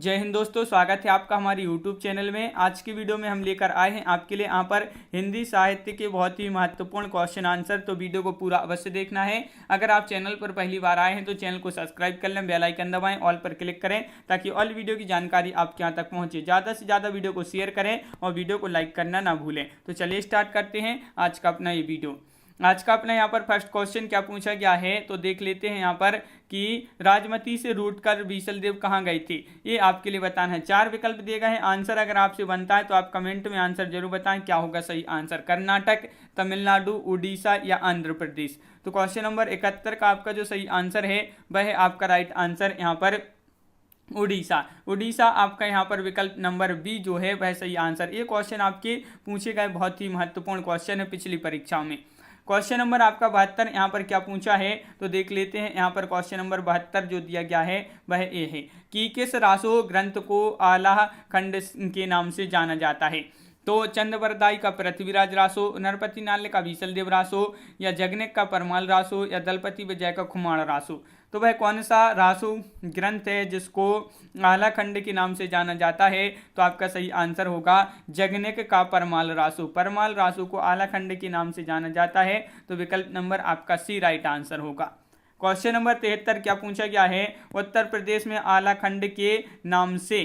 जय हिंद दोस्तों, स्वागत है आपका हमारे YouTube चैनल में। आज की वीडियो में हम लेकर आए हैं आपके लिए यहाँ पर हिंदी साहित्य के बहुत ही महत्वपूर्ण क्वेश्चन आंसर। तो वीडियो को पूरा अवश्य देखना है। अगर आप चैनल पर पहली बार आए हैं तो चैनल को सब्सक्राइब कर लें, बेल आइकन दबाएं, ऑल पर क्लिक करें ताकि ऑल वीडियो की जानकारी आपके यहाँ तक पहुँचे। ज़्यादा से ज़्यादा वीडियो को शेयर करें और वीडियो को लाइक करना ना भूलें। तो चलिए स्टार्ट करते हैं आज का अपना ये वीडियो। आज का अपना यहाँ पर फर्स्ट क्वेश्चन क्या पूछा गया है तो देख लेते हैं यहाँ पर कि राजमती से रूठकर बीसलदेव कहाँ गए थे। ये आपके लिए बताना है। 4 विकल्प दिए गए हैं। आंसर अगर आपसे बनता है तो आप कमेंट में आंसर जरूर बताएं क्या होगा सही आंसर। कर्नाटक, तमिलनाडु, उड़ीसा या आंध्र प्रदेश। तो क्वेश्चन नंबर 71 का आपका जो सही आंसर है वह है आपका राइट आंसर यहाँ पर उड़ीसा। उड़ीसा आपका यहाँ पर विकल्प नंबर बी जो है वह सही आंसर। ये क्वेश्चन आपके पूछे गए बहुत ही महत्वपूर्ण क्वेश्चन है पिछली परीक्षाओं में। क्वेश्चन नंबर आपका 72 यहाँ पर क्या पूछा है तो देख लेते हैं। यहाँ पर क्वेश्चन नंबर 72 जो दिया गया है वह ये है कि किस रासो ग्रंथ को आला खंड के नाम से जाना जाता है। तो चंद्रवरदाई का पृथ्वीराज रासो, नरपति नाल्य का बीसलदेव रासो या जगनेक का परमाल रासो या दलपति विजय का खुमाण रासो। तो वह कौन सा रासो ग्रंथ है जिसको आला खंड के नाम से जाना जाता है। तो आपका सही आंसर होगा जगनेक का परमाल रासो। परमाल रासो को आला खंड के नाम से जाना जाता है। तो विकल्प नंबर आपका सी राइट आंसर होगा। क्वेश्चन नंबर 73 क्या पूछा गया है। उत्तर प्रदेश में आला खंड के नाम से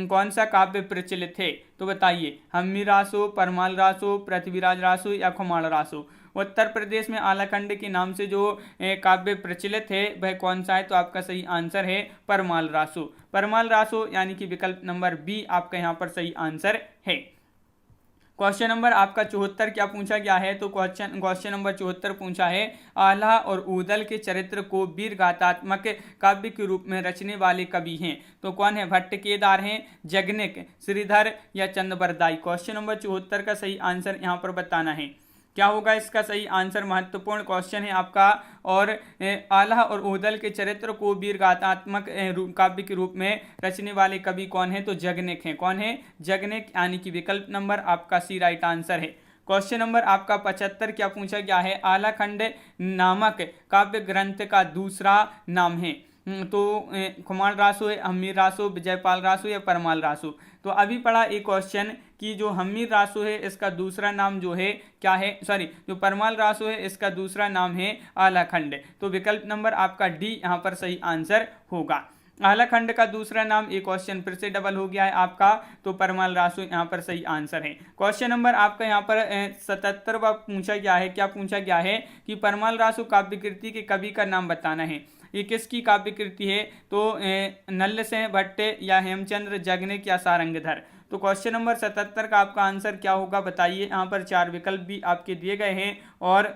कौन सा काव्य प्रचलित है। तो बताइए, हम्मी रासो, परमाल रासो, पृथ्वीराज रासो या खुमाण रासो। उत्तर प्रदेश में आलाखंड के नाम से जो काव्य प्रचलित है वह कौन सा है। तो आपका सही आंसर है परमाल रासो। परमाल रासो यानी कि विकल्प नंबर बी आपका यहाँ पर सही आंसर है। क्वेश्चन नंबर आपका 74 क्या पूछा गया है तो क्वेश्चन नंबर 74 पूछा है आल्हा और ऊदल के चरित्र को वीर गाथात्मक काव्य के रूप में रचने वाले कवि हैं। तो कौन है, भट्ट केदार हैं, जगनेक, श्रीधर या चंद्रवरदाई। क्वेश्चन नंबर 74 का सही आंसर यहाँ पर बताना है। क्या होगा इसका सही आंसर। महत्वपूर्ण क्वेश्चन है आपका। और आल्हा और ऊदल के चरित्र को वीर गाथात्मक काव्य के रूप में रचने वाले कवि कौन है तो जगनेक हैं। कौन है, जगनेक, यानी कि विकल्प नंबर आपका सी राइट आंसर है। क्वेश्चन नंबर आपका 75 क्या पूछा गया है। आलाखंड नामक काव्य ग्रंथ का दूसरा नाम है। तो खुमाण रासो है, हम्मीर रासो, विजयपाल रासो या परमाल रासो। तो अभी पढ़ा एक क्वेश्चन कि जो हम्मीर रासो है इसका दूसरा नाम जो है क्या है, जो परमाल रासो है इसका दूसरा नाम है आलाखंड। तो विकल्प नंबर आपका डी यहाँ पर सही आंसर होगा। आलाखंड का दूसरा नाम एक क्वेश्चन फिर से डबल हो गया है आपका। तो परमाल रासो यहाँ पर सही आंसर है। क्वेश्चन नंबर आपका यहाँ पर 77वां पूछा गया है। क्या पूछा गया है कि परमाल रासो काव्य कृति के कवि का नाम बताना है। ये किसकी काव्य कृति है तो नल्लसेन भट्ट या हेमचंद्र, जगनेक या सारंगधर। तो क्वेश्चन नंबर 77 का आपका आंसर क्या होगा बताइए। यहाँ पर 4 विकल्प भी आपके दिए गए हैं और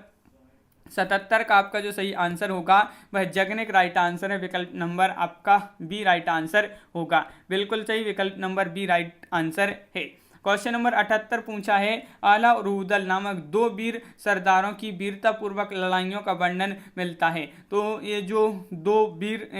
77 का आपका जो सही आंसर होगा वह जगनेक राइट आंसर है। विकल्प नंबर आपका बी राइट आंसर होगा। बिल्कुल सही, विकल्प नंबर बी राइट आंसर है। क्वेश्चन नंबर 78 पूछा है आला और ऊदल नामक 2 वीर सरदारों की वीरता पूर्वक लड़ाइयों का वर्णन मिलता है। तो ये जो 2 वीर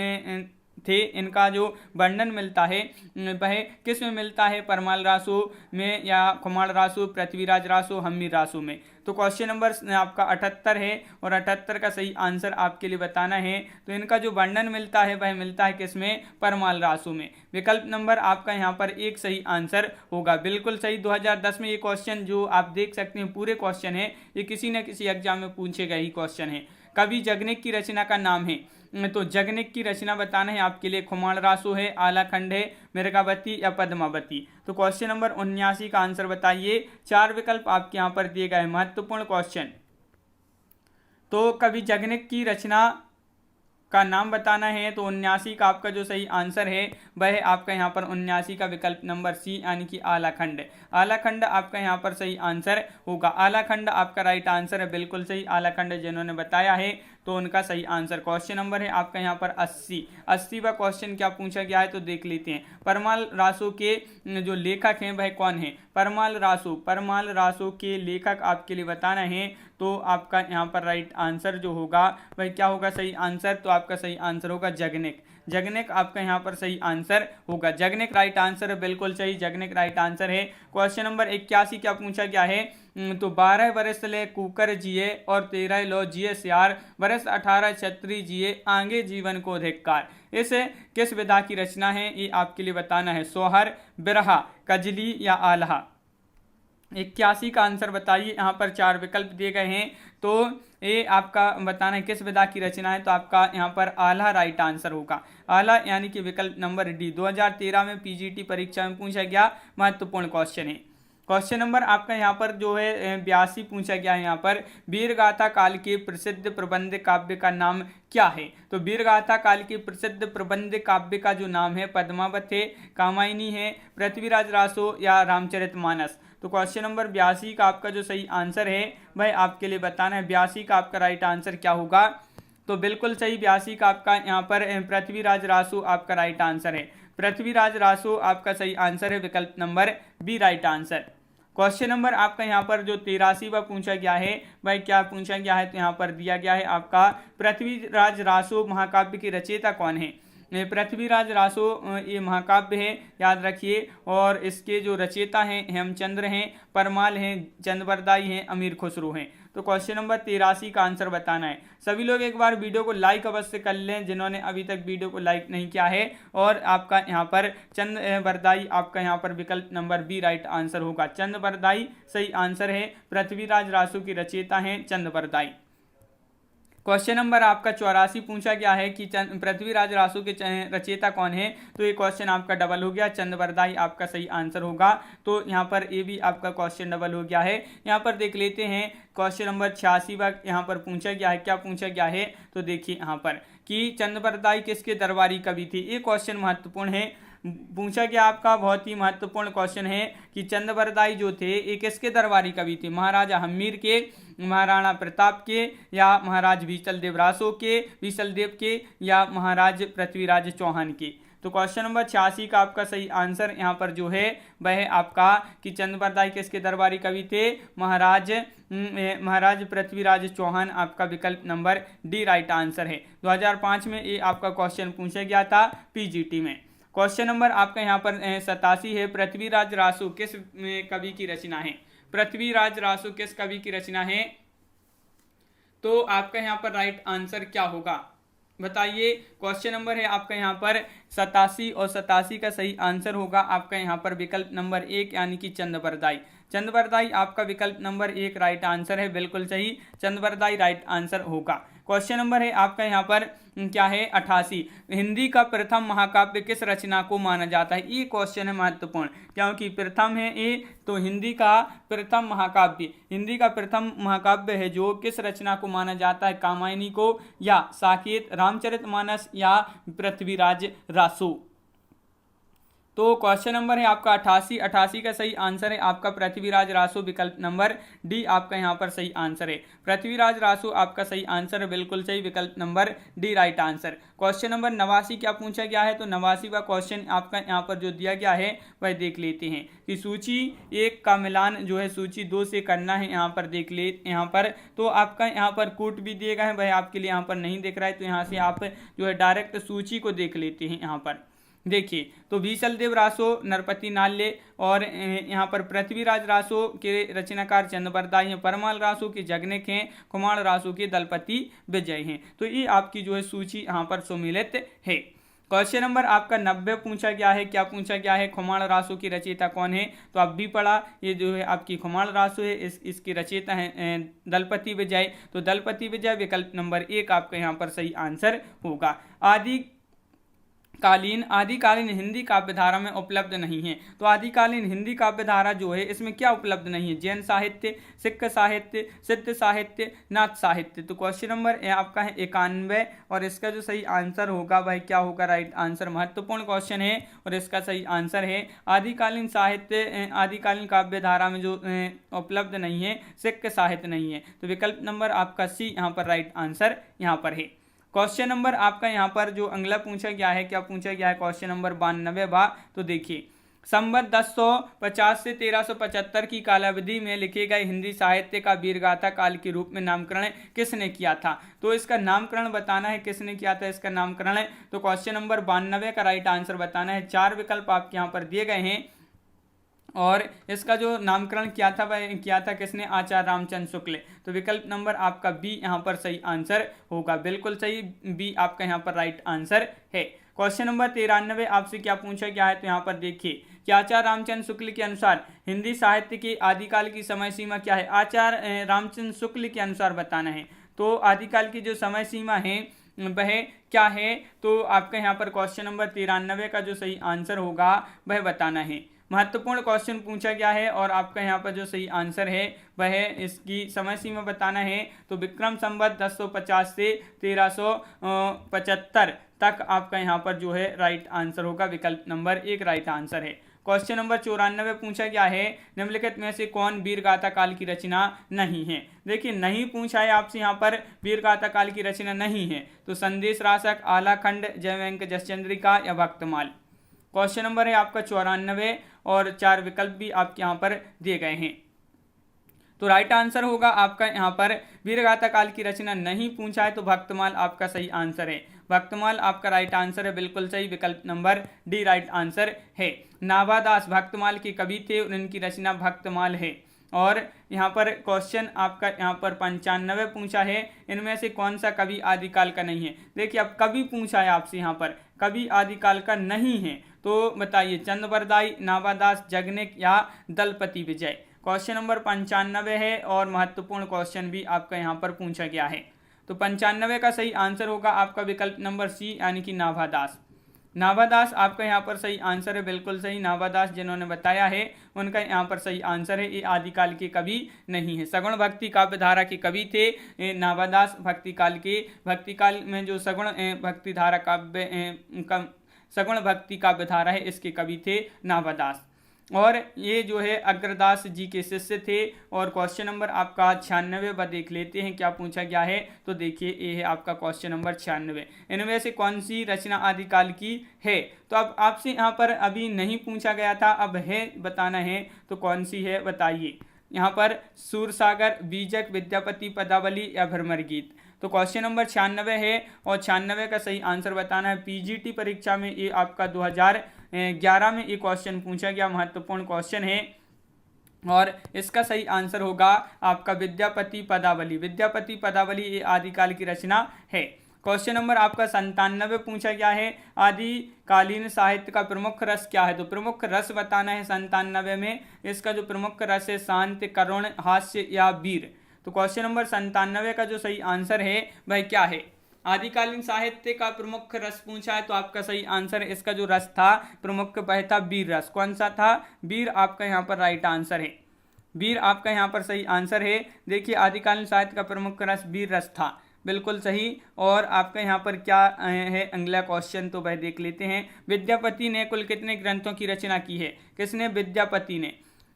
थे इनका जो वर्णन मिलता है वह किस में मिलता है, परमाल रासो में या खुमाण रासो, पृथ्वीराज रासो, हम्मीर रासो में। तो क्वेश्चन नंबर आपका 78 है और 78 का सही आंसर आपके लिए बताना है। तो इनका जो वर्णन मिलता है वह मिलता है किसमें, परमाल रासो में। विकल्प नंबर आपका यहाँ पर एक सही आंसर होगा। बिल्कुल सही। 2010 में ये क्वेश्चन जो आप देख सकते हैं पूरे क्वेश्चन है, ये किसी न किसी एग्जाम में पूछे गए ही क्वेश्चन है। कवि जगनेक की रचना का नाम है। तो जगनेक की रचना बताना है आपके लिए। खुमाण रासो है, आलाखंड है, मृगावती या पद्मावती। तो क्वेश्चन नंबर 79 का आंसर बताइए। 4 विकल्प आपके यहाँ पर दिए गए। महत्वपूर्ण क्वेश्चन। तो कवि जगनेक की रचना का नाम बताना है। तो 79 का आपका जो सही आंसर है वह आपका यहाँ पर 79 का विकल्प नंबर सी यानी कि आलाखंड। आलाखंड आपका यहाँ पर सही आंसर होगा। आलाखंड आपका राइट आंसर है। बिल्कुल सही, आलाखंड जिन्होंने बताया है तो उनका सही आंसर। क्वेश्चन नंबर है आपका यहाँ पर 80वां क्वेश्चन क्या पूछा गया है तो देख लेते हैं। परमाल रासो के जो लेखक हैं वह कौन है। परमाल रासो के लेखक आपके लिए बताना है। तो आपका यहाँ पर राइट आंसर जो होगा वह क्या होगा सही आंसर। तो आपका सही आंसर होगा जगनेक। जगनेक आपका यहाँ पर सही आंसर होगा। जगनेक राइट आंसर है, बिल्कुल सही, जगनेक राइट आंसर है। क्वेश्चन नंबर 81 क्या पूछा गया है, तो 12 वर्ष ले कुकर जिए और 13 लो जिए सियार, वर्ष 18 छत्री जिए आगे जीवन को धिक्कार। इस किस विधा की रचना है, ये आपके लिए बताना है। सोहर, बिरहा, कजली या आल्हा। 81 का आंसर बताइए। यहाँ पर 4 विकल्प दिए गए हैं, तो ये आपका बताना है किस विधा की रचना है, तो आपका यहाँ पर आल्हा राइट आंसर होगा। आल्हा यानी कि विकल्प नंबर डी। 2013 में पीजीटी परीक्षा में पूछा गया महत्वपूर्ण क्वेश्चन है। क्वेश्चन नंबर आपका यहाँ पर जो है 82 पूछा गया है। यहाँ पर वीरगाथा काल के प्रसिद्ध प्रबंध काव्य का नाम क्या है, तो वीरगाथा काल के प्रसिद्ध प्रबंध काव्य का जो नाम है पद्मावत है, कामायनी है, पृथ्वीराज रासो या रामचरितमानस। तो क्वेश्चन नंबर 82 का आपका जो सही आंसर है वह आपके लिए बताना है। 82 का आपका राइट आंसर क्या होगा, तो बिल्कुल सही 82 का आपका यहाँ पर पृथ्वीराज रासो आपका राइट आंसर है। पृथ्वीराज रासो आपका सही आंसर है, विकल्प number B right answer. Question number आपका यहाँ पर जो 83वां पूछा गया है वह क्या पूछा गया है, तो यहाँ पर दिया गया है आपका पृथ्वीराज रासो महाकाव्य के रचयिता कौन है। पृथ्वीराज रासो ये महाकाव्य है, याद रखिए, और इसके जो रचयिता हैं हेमचंद्र हैं, परमाल हैं, चंद्रबरदाई हैं, अमीर खुसरो हैं। तो क्वेश्चन नंबर 83 का आंसर बताना है। सभी लोग एक बार वीडियो को लाइक अवश्य कर लें जिन्होंने अभी तक वीडियो को लाइक नहीं किया है। और आपका यहाँ पर चंद्रबरदाई आपका यहाँ पर विकल्प नंबर बी राइट आंसर होगा। चंद्रबरदाई सही आंसर है, पृथ्वीराज रासो की रचयिता हैं चंद्रबरदाई। क्वेश्चन नंबर आपका 84 पूछा गया है कि पृथ्वीराज रासो के रचयिता कौन है, तो ये क्वेश्चन आपका डबल हो गया, चंद्रबरदाई आपका सही आंसर होगा। तो यहाँ पर ये भी आपका क्वेश्चन डबल हो गया है। यहाँ पर देख लेते हैं क्वेश्चन नंबर 86 यहाँ पर पूछा गया है, क्या पूछा गया है, तो देखिए यहाँ पर कि चंद्रबरदाई किसके दरबारी कवि थे। ये क्वेश्चन महत्वपूर्ण है, पूछा गया आपका, बहुत ही महत्वपूर्ण क्वेश्चन है कि चंद्रबरदाई जो थे ये किसके दरबारी कवि थे, महाराजा हम्मीर के, महाराणा प्रताप के, या महाराज बीसलदेव रासो के, बीसलदेव के, या महाराज पृथ्वीराज चौहान के। तो क्वेश्चन नंबर 86 का आपका सही आंसर यहाँ पर जो है वह है आपका कि चंद्रबरदाई किसके दरबारी कवि थे, महाराज पृथ्वीराज चौहान, आपका विकल्प नंबर डी राइट आंसर है। 2005 में ये आपका क्वेश्चन पूछा गया था पीजीटी में। क्वेश्चन नंबर आपका यहाँ पर 87 है, पृथ्वीराज रासो किस कवि की रचना है। पृथ्वीराज रासो किस कवि की रचना है, तो आपका यहाँ पर राइट आंसर क्या होगा बताइए। क्वेश्चन नंबर है आपका यहाँ पर 87 और 87 का सही आंसर होगा आपका यहाँ पर विकल्प नंबर 1 यानी कि चंद्रबरदाई। चंद्रबरदाई आपका विकल्प नंबर 1 राइट आंसर है, बिल्कुल सही, चंद्रबरदाई राइट आंसर होगा। क्वेश्चन नंबर है आपका यहाँ पर क्या है 88, हिंदी का प्रथम महाकाव्य किस रचना को माना जाता है। ये क्वेश्चन है महत्वपूर्ण, क्योंकि प्रथम है ये, तो हिंदी का प्रथम महाकाव्य है जो किस रचना को माना जाता है, कामायनी को, या साकेत, रामचरितमानस, या पृथ्वीराज रासो। तो क्वेश्चन नंबर है आपका 88 का सही आंसर है आपका पृथ्वीराज रासो, विकल्प नंबर डी आपका यहाँ पर सही आंसर है। पृथ्वीराज रासो आपका सही आंसर है, बिल्कुल सही, विकल्प number D right answer. Question number 89 क्या पूछा गया है, तो 89वां क्वेश्चन आपका यहाँ पर जो दिया गया है वह देख लेते हैं कि सूची 1 का मिलान जो है सूची 2 से करना है। यहाँ पर देख ले, यहाँ पर तो आपका यहाँ पर कोट भी दिए गए हैं, वह आपके लिए यहाँ पर नहीं दिख रहा है, तो यहाँ से आप जो है डायरेक्ट सूची को देख लेते हैं। यहाँ पर देखिए, तो बीसलदेव रासो नरपति नाल्य, और यहाँ पर पृथ्वीराज रासो के रचनाकार चंद्रबरदाई हैं, परमाल रासो के जगनेक हैं, कुमार रासो के दलपति विजय हैं। तो ये आपकी जो है सूची यहाँ पर सुमिलित है। क्वेश्चन नंबर आपका 90 पूछा गया है, क्या पूछा गया है, खुमाण रासो की रचयिता कौन है, तो आप भी पढ़ा, ये जो है आपकी खुमाण रासो है, इसकी रचयिता है दलपति विजय। तो दलपति विकल्प नंबर 1 आपका यहाँ पर सही आंसर होगा। आदिकालीन हिंदी काव्य धारा में उपलब्ध नहीं है, तो आदिकालीन हिंदी काव्य धारा जो है इसमें क्या उपलब्ध नहीं है, जैन साहित्य, सिख साहित्य, सिद्ध साहित्य, नाथ साहित्य। तो क्वेश्चन नंबर आपका है 91 और इसका जो सही आंसर होगा वह क्या होगा, राइट आंसर। महत्वपूर्ण क्वेश्चन है और इसका सही आंसर है आदिकालीन साहित्य, आदिकालीन काव्य धारा में जो उपलब्ध नहीं है, सिख साहित्य नहीं है। तो विकल्प नंबर आपका सी यहाँ पर राइट आंसर यहाँ पर है। क्वेश्चन नंबर आपका यहाँ पर जो अगला पूछा गया है, क्या पूछा गया है, क्वेश्चन नंबर 92 तो देखिए संवत 1050 से 1375 की कालावधि में लिखे गए हिंदी साहित्य का वीरगाथा काल के रूप में नामकरण किसने किया था? तो इसका नामकरण बताना है, किसने किया था इसका नामकरण है। तो क्वेश्चन नंबर 92 का राइट आंसर बताना है। 4 विकल्प आपके यहाँ पर दिए गए हैं और इसका जो नामकरण किया था वह किया था किसने? आचार्य रामचंद्र शुक्ल। तो विकल्प नंबर आपका बी यहाँ पर सही आंसर होगा, बिल्कुल सही, बी आपका यहाँ पर राइट आंसर है। क्वेश्चन नंबर 93 आपसे क्या पूछा गया है? तो यहाँ पर देखिए कि आचार्य रामचंद्र शुक्ल के अनुसार हिंदी साहित्य के आदिकाल की समय सीमा क्या है? आचार्य रामचंद्र शुक्ल के अनुसार बताना है। तो आदिकाल की जो समय सीमा है वह क्या है? तो आपका यहाँ पर क्वेश्चन नंबर 93 का जो सही आंसर होगा वह बताना है। महत्वपूर्ण क्वेश्चन पूछा गया है और आपका यहाँ पर जो सही आंसर है वह इसकी समय सीमा बताना है। तो विक्रम संवत 1050 से 1375 तक आपका यहाँ पर जो है राइट आंसर होगा, विकल्प नंबर 1 राइट आंसर है। क्वेश्चन नंबर 94 पूछा गया है निम्नलिखित में से कौन वीरगाथा काल की रचना नहीं है? देखिए नहीं पूछा है आपसे यहाँ पर वीरगाथा काल की रचना नहीं है। तो संदेश राशक, आलाखंड, जयवंक जसचंद्रिका या भक्तमाल। क्वेश्चन नंबर है आपका 94 और 4 विकल्प भी आपके यहाँ पर दिए गए हैं। तो राइट आंसर होगा आपका यहाँ पर वीरगाथा काल की रचना नहीं पूछा है तो भक्तमाल आपका सही आंसर है। भक्तमाल आपका राइट आंसर है, बिल्कुल सही, विकल्प नंबर डी राइट आंसर है। नाभादास भक्तमाल के कवि थे और इनकी रचना भक्तमाल है। और यहाँ पर क्वेश्चन आपका यहाँ पर 95 पूछा है इनमें से कौन सा कवि आदिकाल का नहीं है? देखिए अब कवि पूछा है आपसे यहाँ पर, कवि आदिकाल का नहीं है तो बताइए चंद्रवरदाई, नाभादास, जगनिक या दलपति विजय। क्वेश्चन नंबर 95 है और महत्वपूर्ण क्वेश्चन भी आपका यहाँ पर पूछा गया है। तो 95 का सही आंसर होगा आपका विकल्प नंबर सी यानी कि नाभादास। नाभादास आपका यहाँ पर सही आंसर है, बिल्कुल सही। नाभादास जिन्होंने बताया है उनका यहाँ पर सही आंसर है, ये आदिकाल के कवि नहीं है। सगुण भक्ति काव्य धारा के कवि थे नाभादास। भक्ति काल में जो सगुण भक्ति धारा सगुण भक्ति काव्य धारा है इसके कवि थे नाभादास। और ये जो है अग्रदास जी के शिष्य थे। और क्वेश्चन नंबर आपका 96 देख लेते हैं क्या पूछा गया है। तो देखिए ये है आपका क्वेश्चन नंबर 96, इनमें से कौन सी रचना आदिकाल की है? तो अब आपसे यहाँ पर अभी नहीं पूछा गया था, अब है बताना है तो कौन सी है बताइए। यहाँ पर सूरसागर, बीजक, विद्यापति, पदावली या भ्रमर गीत। तो क्वेश्चन नंबर 96 है और 96 का सही आंसर बताना है। पीजीटी परीक्षा में ये आपका 2011 में ये क्वेश्चन पूछा गया, महत्वपूर्ण क्वेश्चन है और इसका सही आंसर होगा आपका विद्यापति पदावली। विद्यापति पदावली ये आदिकाल की रचना है। क्वेश्चन नंबर आपका 97 पूछा गया है आदिकालीन साहित्य का प्रमुख रस क्या है? तो प्रमुख रस बताना है 97 में। इसका जो प्रमुख रस है शांत, करुण, हास्य या वीर। तो क्वेश्चन नंबर 97 का जो सही आंसर है वह क्या है? आदिकालीन साहित्य का प्रमुख रस पूछा है तो आपका सही आंसर है, इसका जो रस था प्रमुख वह था वीर रस। कौन सा था? वीर आपका यहाँ पर राइट आंसर है। वीर आपका यहाँ पर सही आंसर है। देखिए आदिकालीन साहित्य का प्रमुख रस वीर रस था, बिल्कुल सही। और आपका यहाँ पर क्या है अगला क्वेश्चन तो वह देख लेते हैं। विद्यापति ने कुल कितने ग्रंथों की रचना की है? किसने? विद्यापति ने।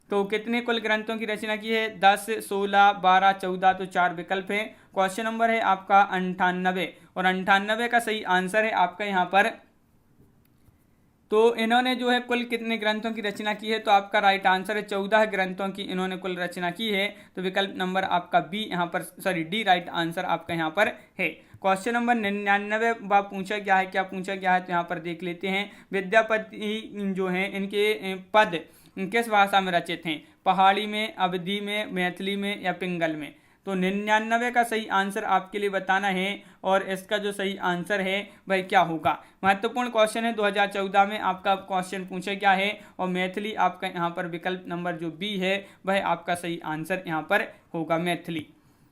तो कितने कुल ग्रंथों की रचना की है? 10, 16, 12, 14। तो 4 विकल्प है। क्वेश्चन नंबर है आपका 98 और 98 का सही आंसर है आपका यहाँ पर। तो इन्होंने जो है कुल कितने ग्रंथों की रचना की है? तो आपका राइट आंसर है 14 ग्रंथों की इन्होंने कुल रचना की है। तो विकल्प नंबर आपका बी यहाँ पर डी राइट आंसर आपका यहाँ पर है। क्वेश्चन नंबर 99 पूछा गया है, क्या पूछा गया है तो यहाँ पर देख लेते हैं। विद्यापति जो है इनके पद किस भाषा में रचित हैं? पहाड़ी में, अवधी में, मैथिली में या पिंगल में। तो 99 का सही आंसर आपके लिए बताना है और इसका जो सही आंसर है वह क्या होगा? महत्वपूर्ण क्वेश्चन है, 2014 में आपका क्वेश्चन पूछा गया है और मैथिली आपका यहाँ पर विकल्प नंबर जो बी है वह आपका सही आंसर यहाँ पर होगा, मैथिली।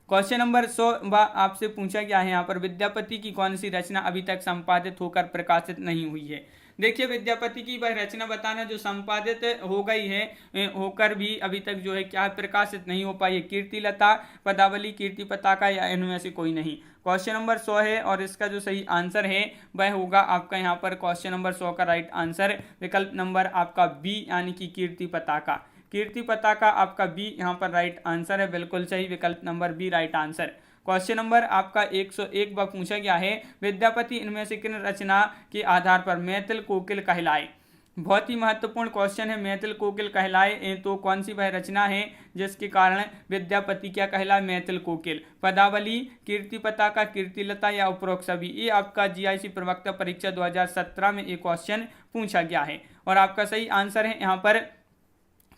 क्वेश्चन नंबर 100 आपसे पूछा गया है यहाँ पर विद्यापति की कौन सी रचना अभी तक संपादित होकर प्रकाशित नहीं हुई है? देखिए विद्यापति की वह रचना बताना जो संपादित हो गई है होकर भी अभी तक जो है क्या प्रकाशित नहीं हो पाई है। कीर्तिलता, पदावली, कीर्ति पताका या इनमें से कोई नहीं। क्वेश्चन नंबर 100 है और इसका जो सही आंसर है वह होगा आपका यहाँ पर क्वेश्चन नंबर 100 का राइट आंसर विकल्प नंबर आपका बी यानी कि कीर्ति पताका। कीर्ति पताका आपका बी यहाँ पर राइट आंसर है, बिल्कुल सही, विकल्प number B right answer. Question number आपका 101 पूछा गया है विद्यापति इनमें से किन रचना के आधार पर मैथिल कोकिल कहलाए? बहुत ही महत्वपूर्ण क्वेश्चन है। मैथिल कोकिल कहलाए तो कौन सी वह रचना है जिसके कारण विद्यापति क्या कहलाए? मैथिल कोकिल। पदावली, कीर्ति पताका, कीर्तिलता या उपरोक्त सभी। ये आपका जीआईसी प्रवक्ता परीक्षा 2017 में एक क्वेश्चन पूछा गया है और आपका सही आंसर है यहाँ पर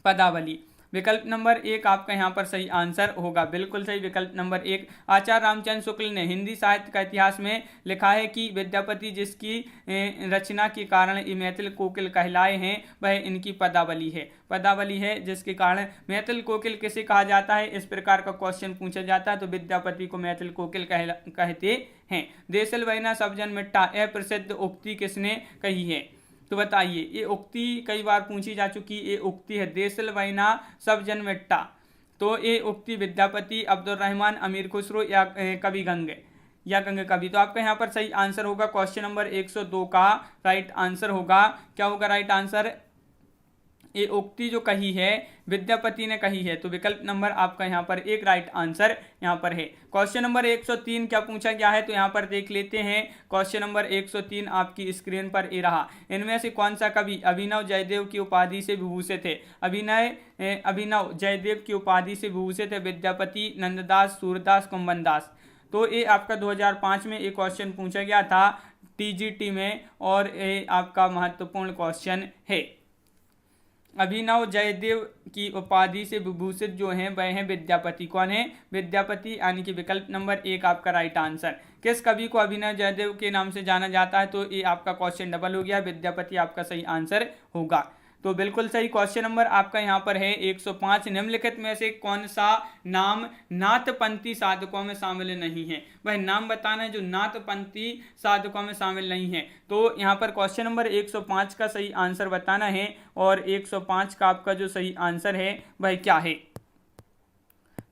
पदावली। विकल्प नंबर 1 आपका यहाँ पर सही आंसर होगा, बिल्कुल सही विकल्प नंबर 1। आचार्य रामचंद्र शुक्ल ने हिंदी साहित्य का इतिहास में लिखा है कि विद्यापति जिसकी रचना के कारण ये मैथिल कोकिल कहलाए हैं वह इनकी पदावली है। पदावली है जिसके कारण मैथिल कोकिल किसे कहा जाता है, इस प्रकार का क्वेश्चन पूछा जाता है तो विद्यापति को मैथिल कोकिल कहते हैं। देसल वैना सब जन मिट्टा, यह प्रसिद्ध उक्ति किसने कही है? तो बताइए, ये उक्ति कई बार पूछी जा चुकी, ये उक्ति है देसल वैना सब जन मिट्टा। तो ये उक्ति विद्यापति, अब्दुल रहमान, अमीर खुसरो या कवि गंग कवि। तो आपका यहाँ पर सही आंसर होगा क्वेश्चन नंबर 102 का राइट आंसर होगा। क्या होगा राइट आंसर? ये उक्ति जो कही है विद्यापति ने कही है, तो विकल्प नंबर आपका यहाँ पर एक राइट आंसर यहाँ पर है। क्वेश्चन नंबर 103 क्या पूछा गया है, तो यहाँ पर देख लेते हैं। क्वेश्चन नंबर 103 आपकी स्क्रीन पर ये रहा। इनमें से कौन सा कवि अभिनव जयदेव की उपाधि से विभूषित है? अभिनव जयदेव की उपाधि से विभूषित है विद्यापति, नंददास, सूरदास, कुंभनदास। तो ये आपका 2005 में एक क्वेश्चन पूछा गया था टीजीटी में और ये आपका महत्वपूर्ण क्वेश्चन है। अभिनव जयदेव की उपाधि से विभूषित जो हैं वह हैं विद्यापति। कौन है? विद्यापति, यानी कि विकल्प नंबर 1 आपका राइट आंसर। किस कवि को अभिनव जयदेव के नाम से जाना जाता है? तो ये आपका क्वेश्चन डबल हो गया, विद्यापति आपका सही आंसर होगा। तो बिल्कुल सही क्वेश्चन नंबर आपका यहाँ पर है 105। निम्नलिखित में से कौन सा नाम नाथपंथी साधकों में शामिल नहीं है? वह नाम बताना है जो नाथपंथी साधकों में शामिल नहीं है। तो यहाँ पर क्वेश्चन नंबर 105 का सही आंसर बताना है और 105 का आपका जो सही आंसर है वह क्या है?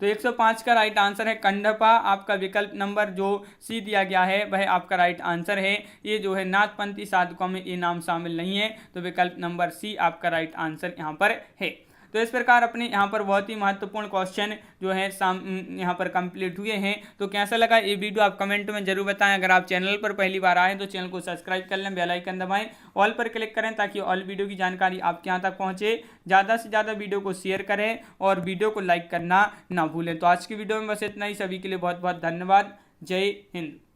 तो 105 का राइट आंसर है कंडपा। आपका विकल्प नंबर जो सी दिया गया है वह आपका राइट आंसर है। ये जो है नाथपंथी साधकों में ये नाम शामिल नहीं है, तो विकल्प नंबर सी आपका राइट आंसर यहाँ पर है। तो इस प्रकार अपने यहाँ पर बहुत ही महत्वपूर्ण क्वेश्चन जो है यहाँ पर कंप्लीट हुए हैं। तो कैसा लगा ये वीडियो आप कमेंट में जरूर बताएं। अगर आप चैनल पर पहली बार आए तो चैनल को सब्सक्राइब कर लें, बेल आइकन दबाएं, ऑल पर क्लिक करें ताकि ऑल वीडियो की जानकारी आपके यहाँ तक पहुँचे। ज़्यादा से ज़्यादा वीडियो को शेयर करें और वीडियो को लाइक करना ना भूलें। तो आज की वीडियो में बस इतना ही। सभी के लिए बहुत बहुत धन्यवाद। जय हिंद।